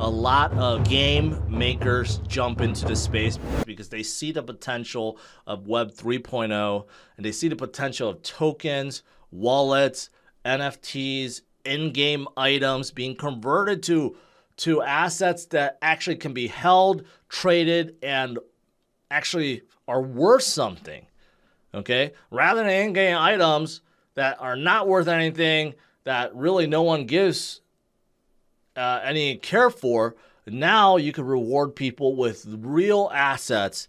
a lot of game makers jump into the space because they see the potential of Web 3.0 and they see the potential of tokens, wallets, NFTs, in-game items being converted to assets that actually can be held, traded, and actually are worth something, okay? Rather than in-game items that are not worth anything, that really no one gives any care for, now you can reward people with real assets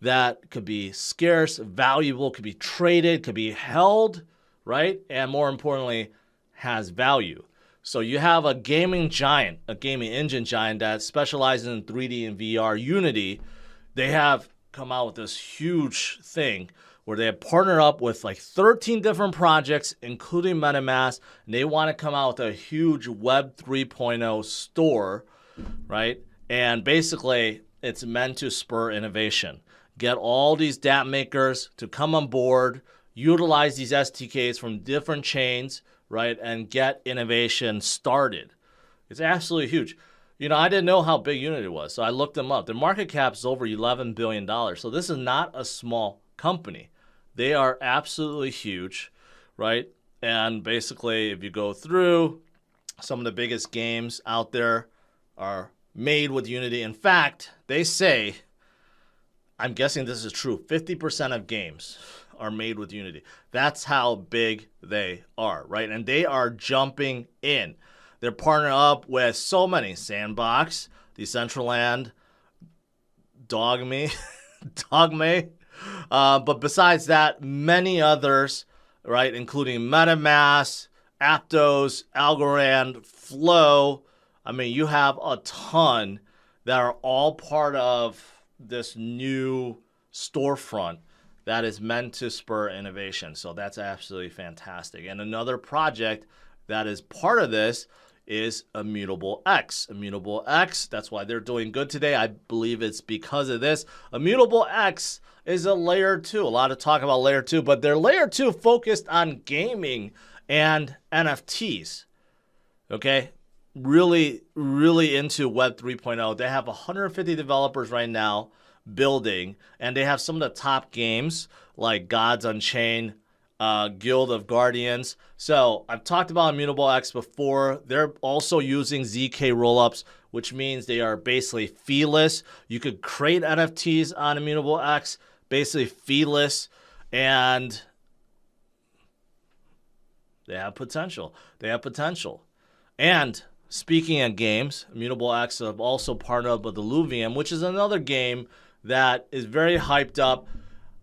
that could be scarce, valuable, could be traded, could be held, right? And more importantly, has value. So you have a gaming giant, a gaming engine giant that specializes in 3D and VR, Unity. They have come out with this huge thing where they have partnered up with like 13 different projects, including MetaMask, and they want to come out with a huge Web 3.0 store, right? And basically, it's meant to spur innovation. Get all these dApp makers to come on board, utilize these SDKs from different chains, right? And get innovation started. It's absolutely huge. You know, I didn't know how big Unity was, so I looked them up. Their market cap is over $11 billion. So this is not a small company. They are absolutely huge, right? And basically, if you go through, some of the biggest games out there are made with Unity. In fact, they say, I'm guessing this is true, 50% of games are made with Unity. That's how big they are, right? And they are jumping in. They're partnering up with so many, Sandbox, Decentraland, Dogme, but besides that, many others, right, including MetaMask, Aptos, Algorand, Flow. I mean, you have a ton that are all part of this new storefront that is meant to spur innovation. So that's absolutely fantastic. And another project that is part of this is Immutable X. Immutable X, that's why they're doing good today. I believe it's because of this. Immutable X is a layer 2. A lot of talk about layer 2, but they're layer 2 focused on gaming and NFTs. Okay? Really, really into Web 3.0. They have 150 developers right now building, and they have some of the top games like Gods Unchained, Guild of Guardians. So I've talked about Immutable X before. They're also using ZK rollups, which means they are basically feeless. You could create NFTs on Immutable X, basically feeless, and they have potential. They have potential. And speaking of games, Immutable X have also partnered up with Illuvium, which is another game that is very hyped up.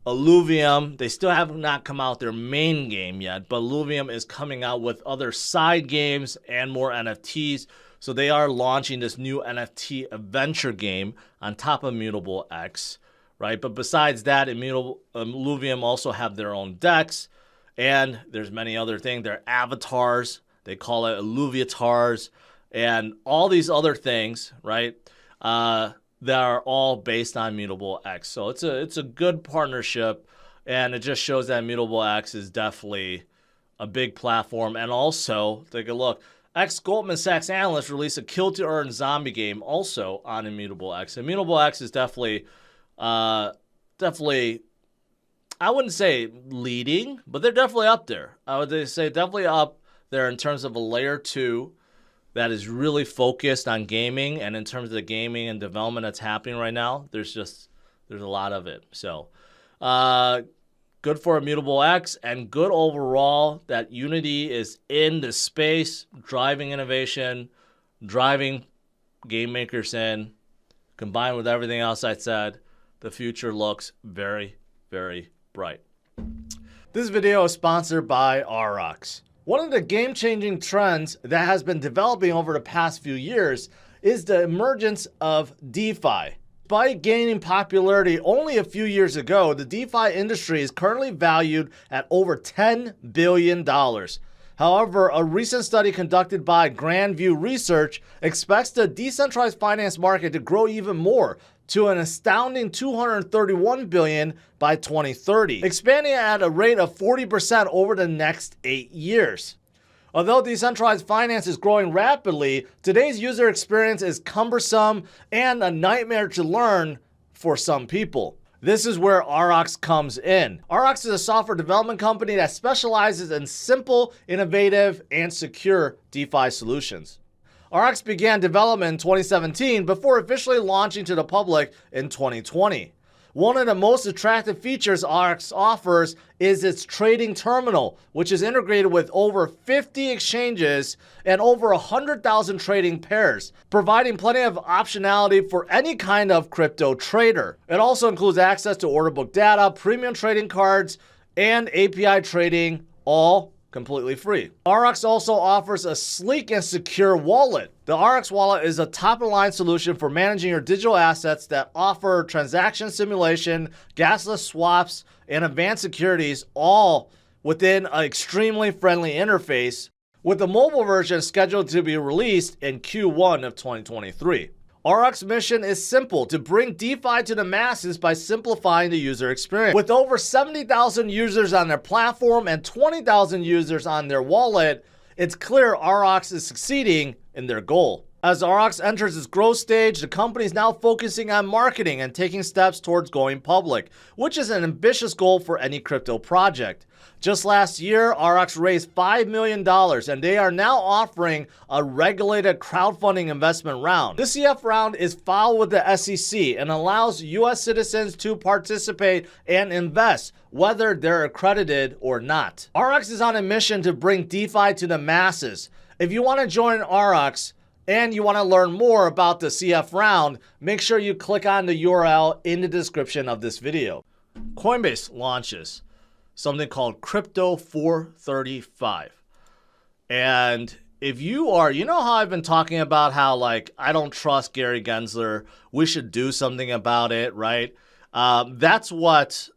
Illuvium, they still have not come out their main game yet, but Illuvium is coming out with other side games and more NFTs. So they are launching this new NFT adventure game on top of Immutable X, right? But besides that, Illuvium also have their own decks, and there's many other things. Their avatars, they call it Illuviatars, and all these other things, right? That are all based on Immutable X. So it's a good partnership, and it just shows that Immutable X is definitely a big platform. And also, take a look. Goldman Sachs analyst released a Kill to Earn zombie game also on Immutable X. Immutable X is definitely, I wouldn't say leading, but they're definitely up there. I would say definitely up there in terms of a layer 2 that is really focused on gaming, and in terms of the gaming and development that's happening right now, there's a lot of it. So good for Immutable X, and good overall that Unity is in the space, driving innovation, driving game makers in, combined with everything else I said. The future looks very, very bright. This video is sponsored by RX. One of the game-changing trends that has been developing over the past few years is the emergence of DeFi. By gaining popularity only a few years ago, the DeFi industry is currently valued at over $10 billion. However, a recent study conducted by Grandview Research expects the decentralized finance market to grow even more, to an astounding $231 billion by 2030, expanding at a rate of 40% over the next 8 years. Although decentralized finance is growing rapidly, today's user experience is cumbersome and a nightmare to learn for some people. This is where Aurochs comes in. Aurochs is a software development company that specializes in simple, innovative, and secure DeFi solutions. Aurochs began development in 2017 before officially launching to the public in 2020. One of the most attractive features Aurochs offers is its trading terminal, which is integrated with over 50 exchanges and over 100,000 trading pairs, providing plenty of optionality for any kind of crypto trader. It also includes access to order book data, premium trading cards, and API trading, all completely free. Aurochs also offers a sleek and secure wallet. The Aurochs wallet is a top-of-the-line solution for managing your digital assets that offer transaction simulation, gasless swaps, and advanced securities, all within an extremely friendly interface, with the mobile version scheduled to be released in Q1 of 2023. Aurochs' mission is simple: to bring DeFi to the masses by simplifying the user experience. With over 70,000 users on their platform and 20,000 users on their wallet, it's clear Aurochs is succeeding in their goal. As Aurochs enters its growth stage, the company is now focusing on marketing and taking steps towards going public, which is an ambitious goal for any crypto project. Just last year, Aurochs raised $5 million, and they are now offering a regulated crowdfunding investment round. This CF round is filed with the SEC and allows U.S. citizens to participate and invest, whether they're accredited or not. Aurochs is on a mission to bring DeFi to the masses. If you want to join Aurochs and you want to learn more about the CF round, make sure you click on the URL in the description of this video. Coinbase launches something called Crypto 435. And if you are, you know how I've been talking about how, like, I don't trust Gary Gensler, we should do something about it, right? That's what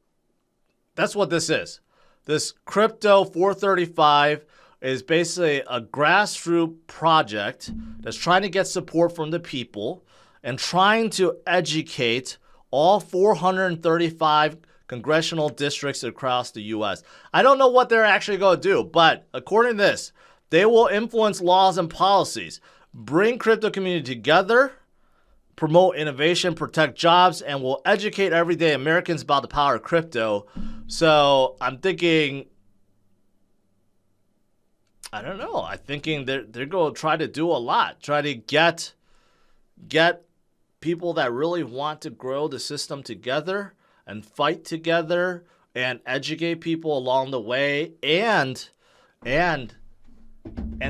this is. This Crypto 435 is basically a grassroots project that's trying to get support from the people and trying to educate all 435 congressional districts across the U.S. I don't know what they're actually going to do, but according to this, they will influence laws and policies, bring crypto community together, promote innovation, protect jobs, and will educate everyday Americans about the power of crypto. So I'm thinking, I don't know. I'm thinking they're going to try to do a lot, try to get people that really want to grow the system together and fight together and educate people along the way, and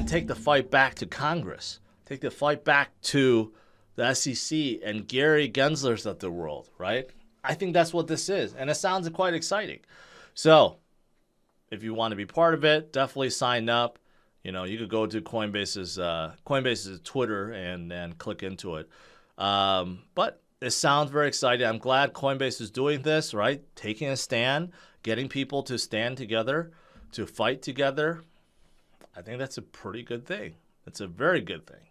take the fight back to Congress, take the fight back to the SEC and Gary Genslers of the world, right? I think that's what this is, and it sounds quite exciting. So if you want to be part of it, definitely sign up. You know, you could go to Coinbase's Twitter and click into it. But it sounds very exciting. I'm glad Coinbase is doing this, right? Taking a stand, getting people to stand together, to fight together. I think that's a pretty good thing. It's a very good thing.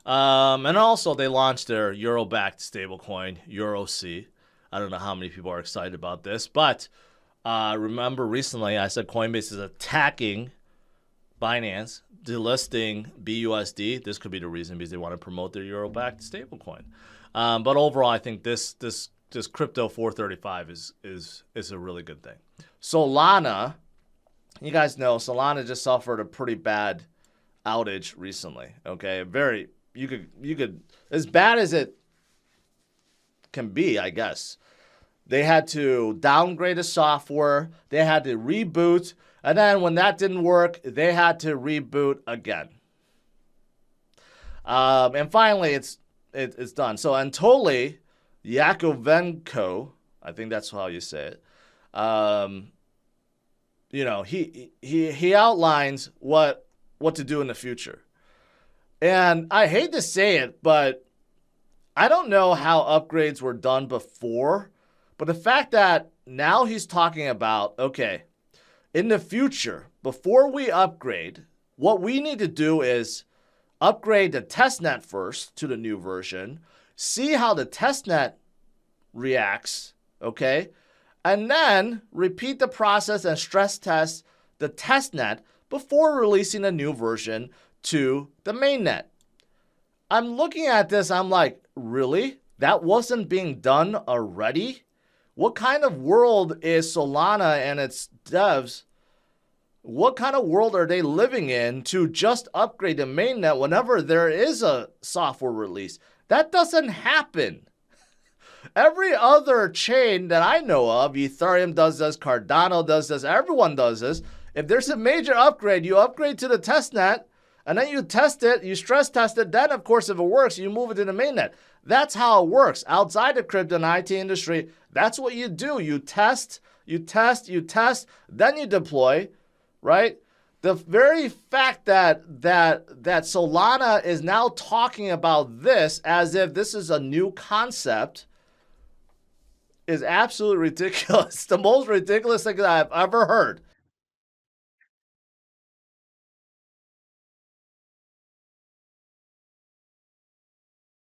And also, they launched their Euro-backed stablecoin, EuroC. I don't know how many people are excited about this, but remember recently I said Coinbase is attacking Binance, delisting BUSD. This could be the reason, because they want to promote their Euro-backed stablecoin. But overall, I think this Crypto 435 is a really good thing. Solana, you guys know Solana just suffered a pretty bad outage recently. Okay, you could as bad as it can be, I guess. They had to downgrade the software, they had to reboot, and then when that didn't work, they had to reboot again. And finally, it's done. So Anatoly Yakovenko, I think that's how you say it. You know, he outlines what to do in the future. And I hate to say it, but I don't know how upgrades were done before. But the fact that now he's talking about, okay, in the future, before we upgrade, what we need to do is upgrade the testnet first to the new version, see how the testnet reacts, okay? And then repeat the process and stress test the testnet before releasing a new version to the mainnet. I'm looking at this, I'm like, really? That wasn't being done already? What kind of world is Solana and its devs? What kind of world are they living in to just upgrade the mainnet whenever there is a software release? That doesn't happen. Every other chain that I know of, Ethereum does this, Cardano does this, everyone does this. If there's a major upgrade, you upgrade to the testnet, and then you test it, you stress test it, then of course if it works, you move it to the mainnet. That's how it works. Outside the crypto and IT industry, that's what you do. You test, then you deploy, right? The very fact that Solana is now talking about this as if this is a new concept is absolutely ridiculous. The most ridiculous thing that I've ever heard.